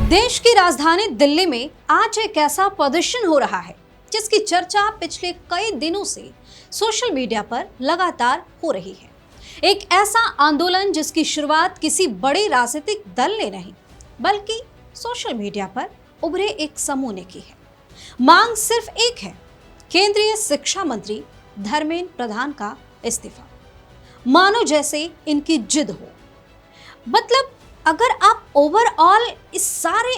देश की राजधानी दिल्ली में आज एक ऐसा प्रदर्शन हो रहा है जिसकी चर्चा पिछले कई दिनों से सोशल मीडिया पर लगातार हो रही है। एक ऐसा आंदोलन जिसकी शुरुआत किसी बड़े राजनीतिक दल ने नहीं बल्कि सोशल मीडिया पर उभरे एक समूह ने की है। मांग सिर्फ एक है, केंद्रीय शिक्षा मंत्री धर्मेंद्र प्रधान का इस्तीफा। मानो जैसे इनकी जिद हो। मतलब अगर आप ओवरऑल इस सारे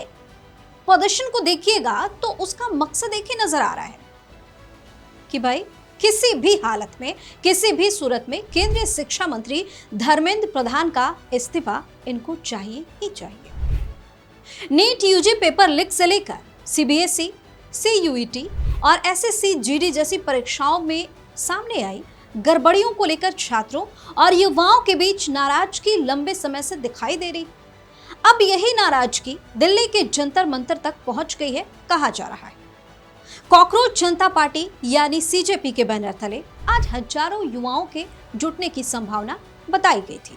प्रदर्शन को देखिएगा तो उसका मकसद एक ही नजर आ रहा है कि भाई किसी भी हालत में, किसी भी सूरत में केंद्रीय शिक्षा मंत्री धर्मेंद्र प्रधान का इस्तीफा इनको चाहिए ही चाहिए। नीट यूजी पेपर लीक से लेकर सीबीएसई, सीयूईटी और एसएससी जीडी जैसी परीक्षाओं में सामने आई गड़बड़ियों को लेकर छात्रों और युवाओं के बीच नाराजगी लंबे समय से दिखाई दे रही। अब यही नाराजगी दिल्ली के जंतर मंतर तक पहुंच गई है, कहा जा रहा है। कॉकरोच जनता पार्टी यानी सीजेपी के बैनर तले आज हजारों युवाओं के जुटने की संभावना बताई गई थी।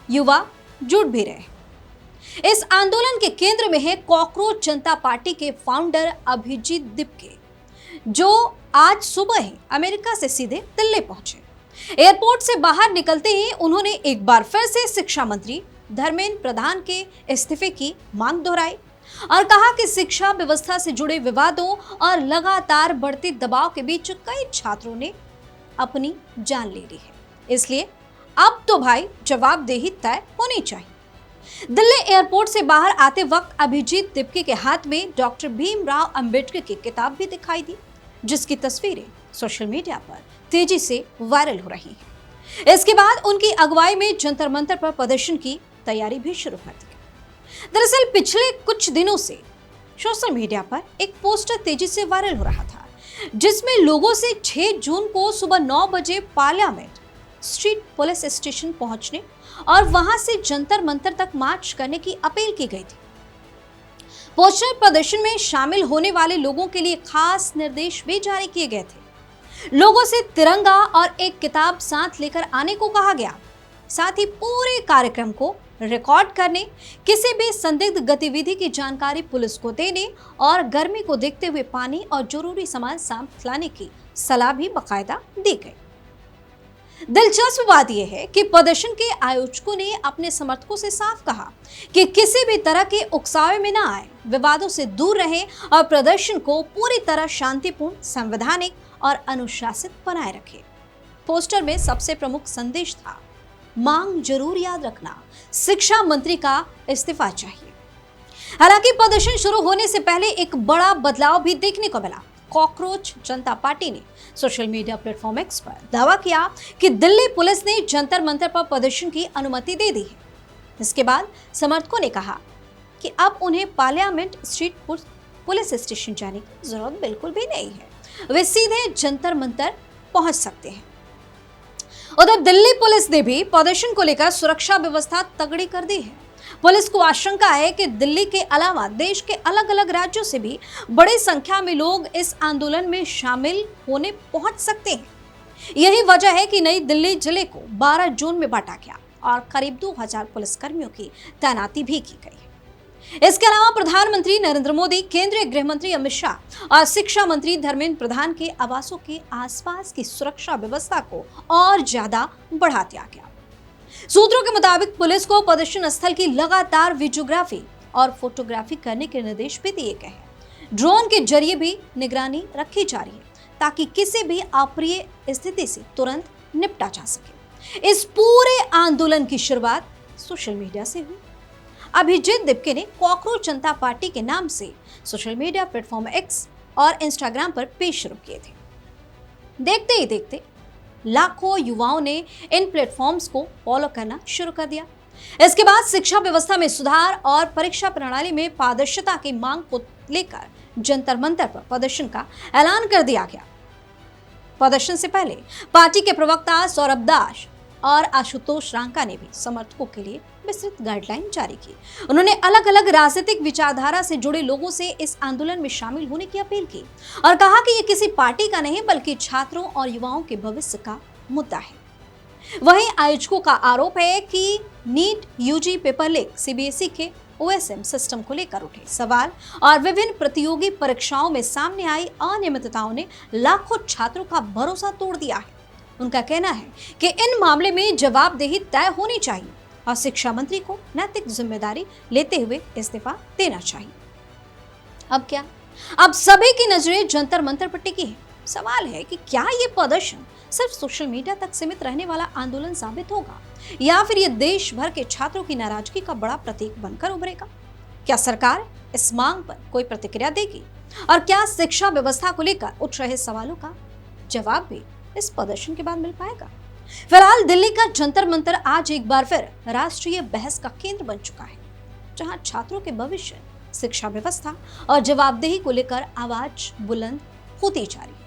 युवा जुट भी रहे। इस आंदोलन के केंद्र में है कॉकरोच जनता पार्टी के फाउंडर अभिजीत दिपके, जो आज सुबह ही अमेरिका से सीधे दिल्ली पहुंचे। एयरपोर्ट से बाहर निकलते ही उन्होंने एक बार फिर से शिक्षा मंत्री धर्मेंद्र प्रधान के इस्तीफे की मांग दोहराई और कहा कि शिक्षा व्यवस्था से जुड़े विवादों और लगातार बढ़ते दबाव के बीच कई छात्रों ने अपनी जान ले ली है, इसलिए अब तो भाई जवाबदेही तय होनी चाहिए। दिल्ली एयरपोर्ट से बाहर आते वक्त अभिजीत दिपके के हाथ में डॉक्टर भीमराव अंबेडकर की किताब भी दिखाई दी, जिसकी तस्वीरें सोशल मीडिया पर तेजी से वायरल हो रही हैं। इसके बाद उनकी अगुवाई में जंतर मंतर पर प्रदर्शन की तैयारी भी शुरू कर दी गई। दरअसल पिछले कुछ दिनों से सोशल मीडिया पर एक पोस्टर तेजी से वायरल हो रहा था, जिसमें लोगों से 6 जून को सुबह 9 बजे पार्लियामेंट स्ट्रीट पुलिस स्टेशन पहुंचने और वहां से जंतर मंतर तक मार्च करने की अपील की गई थी। पोस्टर प्रदर्शन में शामिल होने वाले लोगों के लिए खास निर्देश भी जारी किए गए थे। लोगों से तिरंगा और एक किताब साथ लेकर आने को कहा गया। साथ ही पूरे कार्यक्रम को रिकॉर्ड करने, किसी भी संदिग्ध गतिविधि की जानकारी पुलिस को देने और गर्मी को देखते हुए पानी और जरूरी सामान साथ लाने की सलाह भी बाकायदा दी गई। दिलचस्प बात यह है कि प्रदर्शन के आयोजकों ने अपने समर्थकों से साफ कहा कि किसी भी तरह के उकसावे में न आए, विवादों से दूर रहें और प्रदर्शन को पूरी तरह शांतिपूर्ण, संवैधानिक और अनुशासित बनाए रखें। पोस्टर में सबसे प्रमुख संदेश था, मांग जरूर याद रखना, शिक्षा मंत्री का इस्तीफा चाहिए। हालांकि प्रदर्शन शुरू होने से पहले एक बड़ा बदलाव भी देखने को मिला। कॉकरोच जनता पार्टी ने सोशल मीडिया प्लेटफॉर्म एक्स पर दावा किया कि दिल्ली पुलिस ने जंतर मंतर पर प्रदर्शन की अनुमति दे दी है। इसके बाद समर्थकों ने कहा कि अब उन्हें पार्लियामेंट स्ट्रीट पुलिस स्टेशन जाने की जरूरत बिल्कुल भी नहीं है, वे सीधे जंतर मंतर पहुंच सकते हैं। उधर दिल्ली पुलिस ने भी प्रदर्शन को लेकर सुरक्षा व्यवस्था तगड़ी कर दी है। पुलिस को आशंका है कि दिल्ली के अलावा देश के अलग अलग राज्यों से भी बड़ी संख्या में लोग इस आंदोलन में शामिल होने पहुंच सकते हैं। यही वजह है कि नई दिल्ली जिले को 12 जोन में बांटा गया और करीब 2000 पुलिसकर्मियों की तैनाती भी की गई है। इसके अलावा प्रधानमंत्री नरेंद्र मोदी, केंद्रीय गृह मंत्री अमित शाह और शिक्षा मंत्री धर्मेंद्र प्रधान के आवासों के आसपास की सुरक्षा व्यवस्था को और ज्यादा बढ़ा दिया गया। सूत्रों के मुताबिक पुलिस को प्रदर्शन स्थल की लगातार वीडियोग्राफी और फोटोग्राफी करने के निर्देश भी दिए गए हैं। ड्रोन के जरिए भी निगरानी रखी जा रही है ताकि किसी भी अप्रिय स्थिति से तुरंत निपटा जा सके। इस पूरे आंदोलन की शुरुआत सोशल मीडिया से हुई। अभिजीत दिपके ने कॉकरोच जनता पार्टी के नाम से सोशल मीडिया प्लेटफॉर्म एक्स और इंस्टाग्राम पर पेज शुरू किए थे। देखते ही देखते लाखों युवाओं ने इन प्लेटफॉर्म्स को फॉलो करना शुरू कर दिया। इसके बाद शिक्षा व्यवस्था में सुधार और परीक्षा प्रणाली में पारदर्शिता की मांग को लेकर जंतर मंतर पर प्रदर्शन का ऐलान कर दिया गया। प्रदर्शन से पहले पार्टी के प्रवक्ता सौरभ दास और आशुतोष रांका ने भी समर्थकों के लिए विस्तृत गाइडलाइन जारी की। उन्होंने अलग अलग राजनीतिक विचारधारा से जुड़े लोगों से इस आंदोलन में शामिल होने की अपील की और कहा कि ये किसी पार्टी का नहीं बल्कि छात्रों और युवाओं के भविष्य का मुद्दा है। वहीं आयोजकों का आरोप है कि NEET UG paper leak CBSE के ओएसएम सिस्टम को लेकर उठे सवाल और विभिन्न प्रतियोगी परीक्षाओं में सामने आई अनियमितताओं ने लाखों छात्रों का भरोसा तोड़ दिया है। उनका कहना है कि इन मामले में जवाबदेही तय होनी चाहिए और शिक्षा मंत्री को नैतिक जिम्मेदारी लेते हुए इस्तीफा देना चाहिए। अब क्या? अब सभी की नजरें जंतर मंतर पर टिकी है। सवाल है कि क्या ये प्रदर्शन सिर्फ सोशल मीडिया तक सीमित रहने वाला आंदोलन साबित होगा या फिर ये देश भर के छात्रों की नाराजगी का बड़ा प्रतीक बनकर उभरेगा? क्या सरकार इस मांग पर कोई प्रतिक्रिया देगी और क्या शिक्षा व्यवस्था को लेकर उठ रहे सवालों का जवाब भी इस प्रदर्शन के बाद मिल पाएगा? फिलहाल दिल्ली का जंतर मंतर आज एक बार फिर राष्ट्रीय बहस का केंद्र बन चुका है, जहां छात्रों के भविष्य, शिक्षा व्यवस्था और जवाबदेही को लेकर आवाज बुलंद होती जा रही है।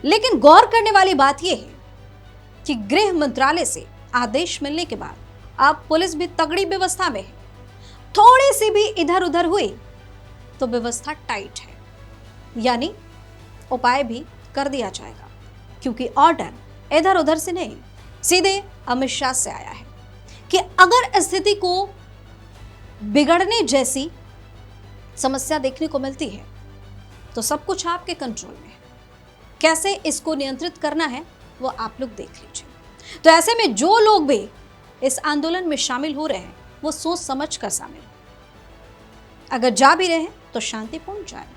लेकिन गौर करने वाली बात यह है कि गृह मंत्रालय से आदेश मिलने के बाद अब पुलिस भी तगड़ी व्यवस्था में है। थोड़ी सी भी इधर उधर हुई तो व्यवस्था टाइट है, यानी उपाय भी कर दिया जाएगा, क्योंकि ऑर्डर इधर उधर से नहीं, सीधे अमित शाह से आया है कि अगर स्थिति को बिगड़ने जैसी समस्या देखने को मिलती है तो सब कुछ आपके कंट्रोल में है। कैसे इसको नियंत्रित करना है वो आप लोग देख लीजिए। तो ऐसे में जो लोग भी इस आंदोलन में शामिल हो रहे हैं वो सोच समझ कर शामिल हो। अगर जा भी रहे हैं तो शांतिपूर्ण जाए।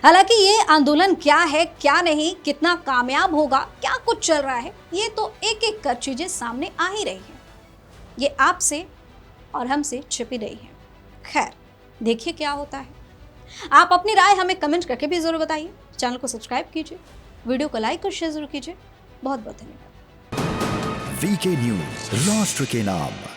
हालांकि ये आंदोलन क्या है, क्या नहीं, कितना कामयाब होगा, क्या कुछ चल रहा है, ये तो एक एक कर चीजें सामने आ ही रही है। ये आपसे और हमसे छिपी रही है। खैर, देखिए क्या होता है। आप अपनी राय हमें कमेंट करके भी जरूर बताइए। चैनल को सब्सक्राइब कीजिए, वीडियो को लाइक और शेयर जरूर कीजिए। बहुत बहुत धन्यवाद। वीके न्यूज, राष्ट्र के नाम।